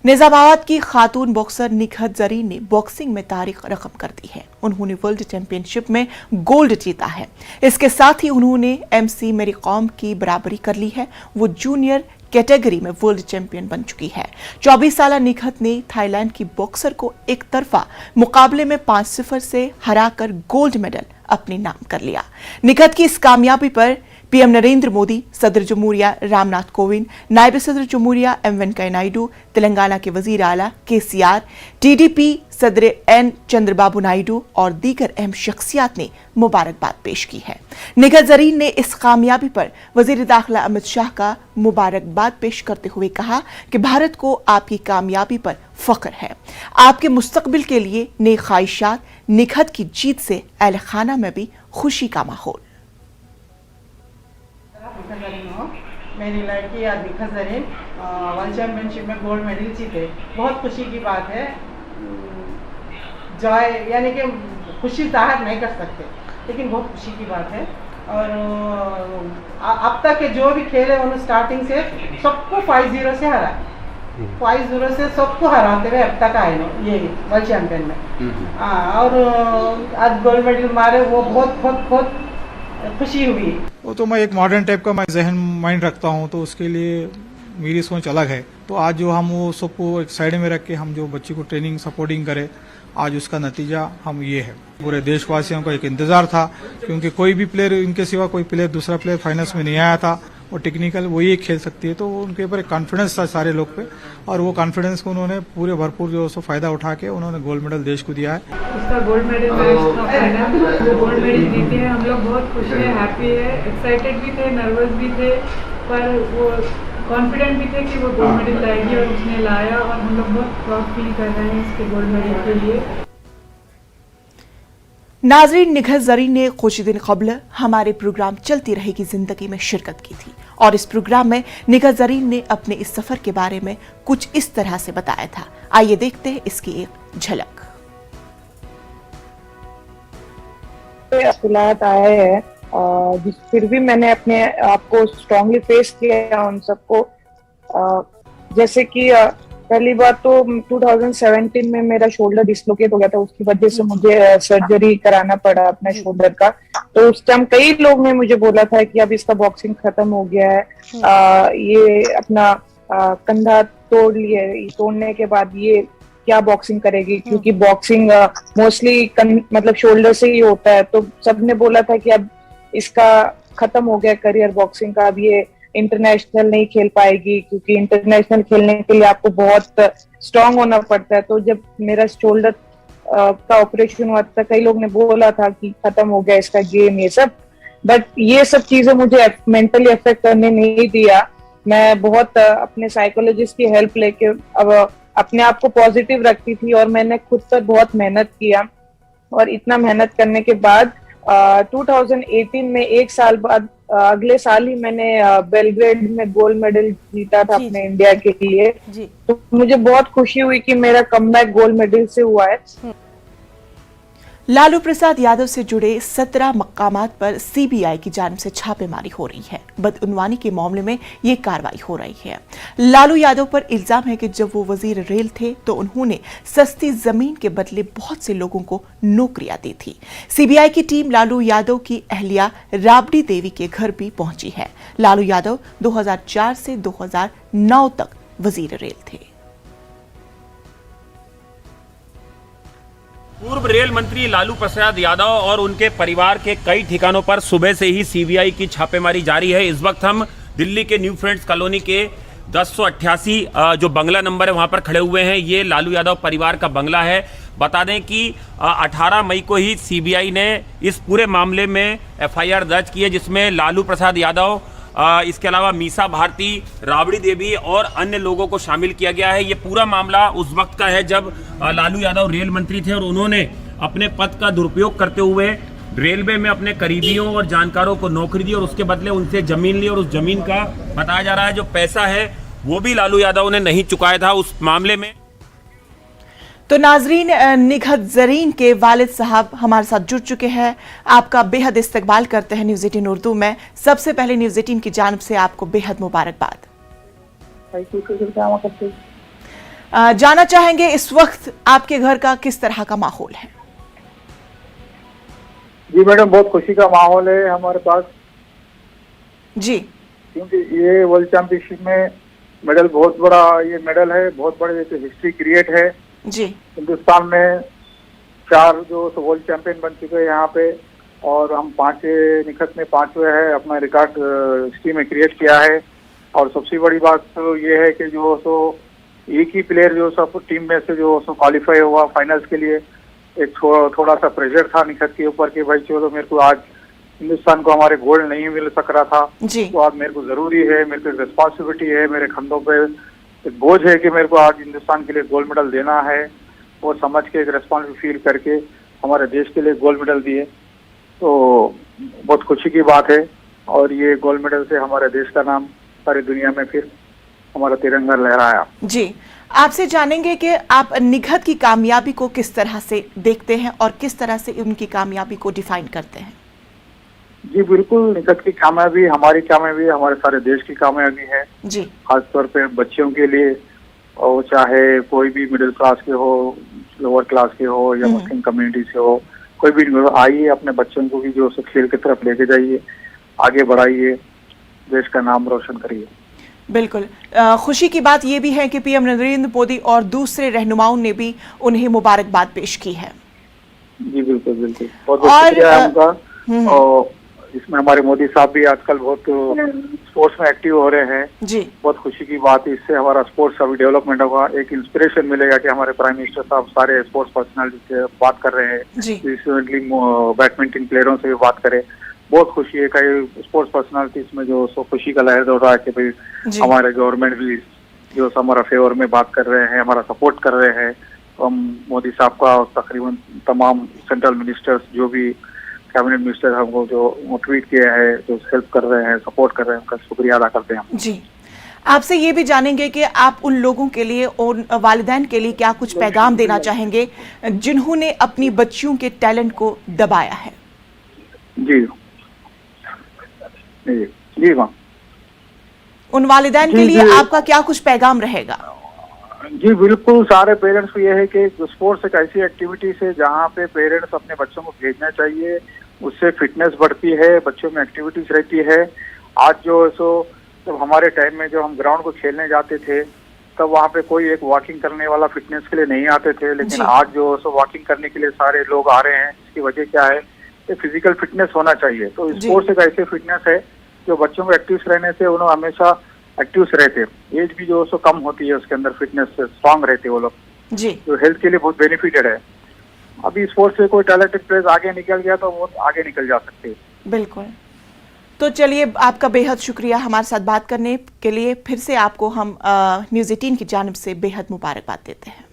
निजामाबाद की खातून बॉक्सर निखत जरीन ने बॉक्सिंग में तारीख रकम कर दी है। उन्होंने वर्ल्ड चैंपियनशिप में गोल्ड जीता है। इसके साथ ही उन्होंने MC मेरी कॉम की बराबरी कर ली है। वो जूनियर कैटेगरी में वर्ल्ड चैंपियन बन चुकी है। 24 साल निखत ने थाईलैंड की बॉक्सर को एक तरफा मुकाबले में 5-0 से हराकर गोल्ड मेडल अपने नाम कर लिया। निखत की इस कामयाबी पर PM नरेंद्र मोदी, सदर जमहूरिया रामनाथ कोविंद, नायब सदर जमहूरिया M वेंकैया नायडू, तेलंगाना के वजीर आला KCR, TDP सदर N चंद्रबाबू नायडू और दीगर अहम शख्सियात ने मुबारकबाद पेश की है। निखत जरीन ने इस कामयाबी पर वजीर दाखिला अमित शाह का मुबारकबाद पेश करते हुए कहा कि भारत को आपकी कामयाबी पर फख्र है। आपके मुस्तकबिल के लिए नेक ख्वाहिशात। निखत की जीत से अहल खाना में भी खुशी का माहौल। मेरी लड़की आज निखत जरीन वर्ल्ड चैंपियनशिप में गोल्ड मेडल जीते, बहुत खुशी की बात है। जॉय यानी कि खुशी जाहिर नहीं कर सकते, लेकिन बहुत खुशी की बात है। और अब तक के जो भी खेले उन्होंने स्टार्टिंग से सबको 5-0 से हरा, 5-0 से सबको हराते हुए अब तक आए ये वर्ल्ड चैंपियन में। और आज गोल्ड मेडल मारे, वो बहुत खुशी हुई। वो तो मैं एक मॉडर्न टाइप का मैं जहन माइंड रखता हूँ, तो उसके लिए मेरी सोच अलग है। तो आज जो हम वो सबको एक साइड में रख के हम जो बच्ची को ट्रेनिंग सपोर्टिंग करें, आज उसका नतीजा हम ये है। पूरे देशवासियों का एक इंतजार था, क्योंकि कोई भी प्लेयर इनके सिवा कोई प्लेयर दूसरा प्लेयर फाइनल्स में नहीं आया था। और टेक्निकल वही एक खेल सकती है, तो उनके ऊपर एक कॉन्फिडेंस था सारे लोग पे, और वो कॉन्फिडेंस को उन्होंने पूरे भरपूर जो सो फायदा उठा के उन्होंने गोल्ड मेडल देश को दिया है। उसका गोल्ड मेडल वो गोल्ड मेडल जीते हैं। हम लोग बहुत खुश हैं, हैप्पी है, एक्साइटेड भी थे, नर्वस भी थे, पर वो कॉन्फिडेंट भी थे कि वो गोल्ड मेडल लाएगी और उसने लाया। और हम लोग बहुत प्राउड फील कर रहे हैं इसके गोल्ड मेडल के लिए। नाजरीन, निखत जरीन ने कुछ दिन कबल हमारे प्रोग्राम चलती रहेगी जिंदगी में शिरकत की थी, और इस प्रोग्राम में निखत जरीन ने अपने इस सफर के बारे में कुछ इस तरह से बताया था। आइए देखते हैं इसकी एक झलक। हालात आए हैं, फिर भी मैंने अपने आप को स्ट्रांगली फेस किया उन सबको। जैसे कि पहली बात तो 2017 में मेरा शोल्डर डिसलोकेट हो गया था, उसकी वजह से मुझे सर्जरी कराना पड़ा अपने शोल्डर का। तो उस टाइम कई लोग ने मुझे बोला था कि अब इसका बॉक्सिंग खत्म हो गया है, ये अपना कंधा तोड़ लिए, तोड़ने के बाद ये क्या बॉक्सिंग करेगी, क्योंकि बॉक्सिंग मोस्टली मतलब शोल्डर से ही होता है। तो सबने बोला था कि अब इसका खत्म हो गया करियर बॉक्सिंग का, अब ये इंटरनेशनल नहीं खेल पाएगी, क्योंकि इंटरनेशनल खेलने के लिए आपको बहुत स्ट्रांग होना पड़ता है। तो जब मेरा शोल्डर का ऑपरेशन हुआ था, कई लोग ने बोला था कि खत्म हो गया इसका गेम, ये सब। बट ये सब चीजें मुझे मेंटली अफेक्ट करने नहीं दिया। मैं बहुत अपने साइकोलॉजिस्ट की हेल्प लेके अब अपने आप को पॉजिटिव रखती थी, और मैंने खुद पर बहुत मेहनत किया। और इतना मेहनत करने के बाद 2018 में एक साल बाद अगले साल ही मैंने बेलग्रेड में गोल्ड मेडल जीता था अपने इंडिया के लिए। तो मुझे बहुत खुशी हुई कि मेरा कमबैक गोल्ड मेडल से हुआ है। लालू प्रसाद यादव से जुड़े 17 मकामात पर CBI की जानिब से छापेमारी हो रही है। बदउनवानी के मामले में ये कार्रवाई हो रही है। लालू यादव पर इल्जाम है कि जब वो वजीर रेल थे तो उन्होंने सस्ती जमीन के बदले बहुत से लोगों को नौकरियां दी थी। CBI की टीम लालू यादव की अहलिया राबड़ी देवी के घर भी पहुंची है। लालू यादव 2004 से 2009 तक वजीर रेल थे। पूर्व रेल मंत्री लालू प्रसाद यादव और उनके परिवार के कई ठिकानों पर सुबह से ही CBI की छापेमारी जारी है। इस वक्त हम दिल्ली के न्यू फ्रेंड्स कॉलोनी के 1088 जो बंगला नंबर है वहां पर खड़े हुए हैं। ये लालू यादव परिवार का बंगला है। बता दें कि 18 मई को ही CBI ने इस पूरे मामले में FIR दर्ज की है, जिसमें लालू प्रसाद यादव इसके अलावा मीसा भारती, राबड़ी देवी और अन्य लोगों को शामिल किया गया है। ये पूरा मामला उस वक्त का है जब लालू यादव रेल मंत्री थे और उन्होंने अपने पद का दुरुपयोग करते हुए रेलवे में अपने करीबियों और जानकारों को नौकरी दी और उसके बदले उनसे जमीन ली, और उस जमीन का बताया जा रहा है जो पैसा है वो भी लालू यादव ने नहीं चुकाया था उस मामले में। तो नाजरीन, निखत जरीन के वालिद साहब हमारे साथ जुड़ चुके हैं। आपका बेहद इस्तकबाल करते हैं न्यूज़ 18 उर्दू में। सबसे पहले न्यूज़ 18 की जानिब से आपको बेहद मुबारकबाद। जानना चाहेंगे इस वक्त आपके घर का किस तरह का माहौल है? जी मैडम, बहुत खुशी का माहौल है हमारे पास, जी क्योंकि ये वर्ल्ड चैंपियनशिप में मेडल बहुत बड़ा, ये मेडल है बहुत बड़े, हिस्ट्री क्रिएट है। जी हिंदुस्तान में 4 जो वर्ल्ड चैंपियन बन चुके हैं यहाँ पे, और हम 5 निखत में 5वें है, अपना रिकॉर्ड हिस्ट्री में क्रिएट किया है। और सबसे बड़ी बात तो ये है कि जो सो एक ही प्लेयर जो सब टीम में से जो सो क्वालिफाई हुआ फाइनल्स के लिए। एक थोड़ा सा प्रेशर था निखत के ऊपर कि भाई चलो मेरे को आज हिंदुस्तान को हमारे गोल्ड नहीं मिल सक रहा था, जी तो आज मेरे को जरूरी है, मेरे को रिस्पॉन्सिबिलिटी है, मेरे कंधों पे एक बोझ है कि मेरे को आज हिंदुस्तान के लिए गोल्ड मेडल देना है। वो समझ के एक रिस्पॉन्सिबिलिटी फील करके हमारे देश के लिए गोल्ड मेडल दिए, तो बहुत खुशी की बात है। और ये गोल्ड मेडल से हमारे देश का नाम सारी दुनिया में फिर हमारा तिरंगा लहराया। जी, आपसे जानेंगे कि आप निखत की कामयाबी को किस तरह से देखते हैं और किस तरह से उनकी कामयाबी को डिफाइन करते हैं? जी बिल्कुल, निखत की कामयाबी हमारी कामयाबी, हमारे सारे देश की कामयाबी है। जी खासतौर पे बच्चों के लिए, और चाहे कोई भी मिडिल क्लास के हो, लोअर क्लास के हो या मुस्लिम कम्युनिटी से हो, कोई भी आइए अपने बच्चों को भी जो खेल की तरफ लेके जाइए, आगे बढ़ाइए, देश का नाम रोशन करिए। बिल्कुल, खुशी की बात यह भी है कि पीएम नरेंद्र मोदी और दूसरे रहनुमाओं ने भी उन्हें मुबारकबाद पेश की है। जी बिल्कुल बिल्कुल, बहुत बहुत शुक्रिया है उनका। और इसमें हमारे मोदी साहब भी आजकल बहुत स्पोर्ट्स में एक्टिव हो रहे हैं। जी बहुत खुशी की बात है, इससे हमारा स्पोर्ट्स का भी डेवलपमेंट होगा, एक इंस्पिरेशन मिलेगा कि हमारे प्राइम मिनिस्टर साहब सारे स्पोर्ट्स पर्सनालिटी से बात कर रहे हैं। जी रिसेंटली बैडमिंटन प्लेयरों से भी बात करें, बहुत खुशी है। कई स्पोर्ट्स पर्सनालिटीज में जो सो खुशी का लहर दौड़ रहा है कि भाई हमारे गवर्नमेंट भी जो हमारा फेवर में बात कर रहे हैं, हमारा सपोर्ट कर रहे हैं। तो हम मोदी साहब का तकरीबन तमाम सेंट्रल मिनिस्टर्स, जो भी कैबिनेट मिनिस्टर हमको जो ट्वीट किया है, जो हेल्प कर रहे हैं, सपोर्ट कर रहे हैं, उनका शुक्रिया अदा करते हैं। जी, आपसे ये भी जानेंगे कि आप उन लोगों के लिए और वालिदैन के लिए क्या कुछ पैगाम देना चाहेंगे जिन्होंने अपनी बच्चियों के टैलेंट को दबाया है? जी जी जी मां, उन वालिदैन के लिए आपका क्या कुछ पैगाम रहेगा? जी बिल्कुल, सारे पेरेंट्स को ये है कि स्पोर्ट्स एक ऐसी एक्टिविटी है जहाँ पे पेरेंट्स अपने बच्चों को भेजना चाहिए, उससे फिटनेस बढ़ती है, बच्चों में एक्टिविटीज रहती है। आज जो सो जब हमारे टाइम में जो हम ग्राउंड को खेलने जाते थे, तब वहाँ पे कोई एक वॉकिंग करने वाला फिटनेस के लिए नहीं आते थे, लेकिन आज जो सो वॉकिंग करने के लिए सारे लोग आ रहे हैं। इसकी वजह क्या है? फिजिकल फिटनेस होना चाहिए। तो स्पोर्ट्स एक ऐसी फिटनेस है जो बच्चों को एक्टिव रहने से उन्होंने हमेशा एक्टिव रहते हैं। एज भी जो सो कम होती है, उसके अंदर फिटनेस से स्ट्रांग रहते हैं वो लोग, जी जो हेल्थ के लिए बहुत बेनिफिटेड है। अभी स्पोर्ट्स से कोई टैलेंटेड प्लेयर आगे निकल गया तो वो आगे निकल जा सकते हैं। बिल्कुल, तो चलिए, आपका बेहद शुक्रिया हमारे साथ बात करने के लिए। फिर से आपको हम न्यूज़ 18 की जानिब से बेहद मुबारकबाद देते हैं।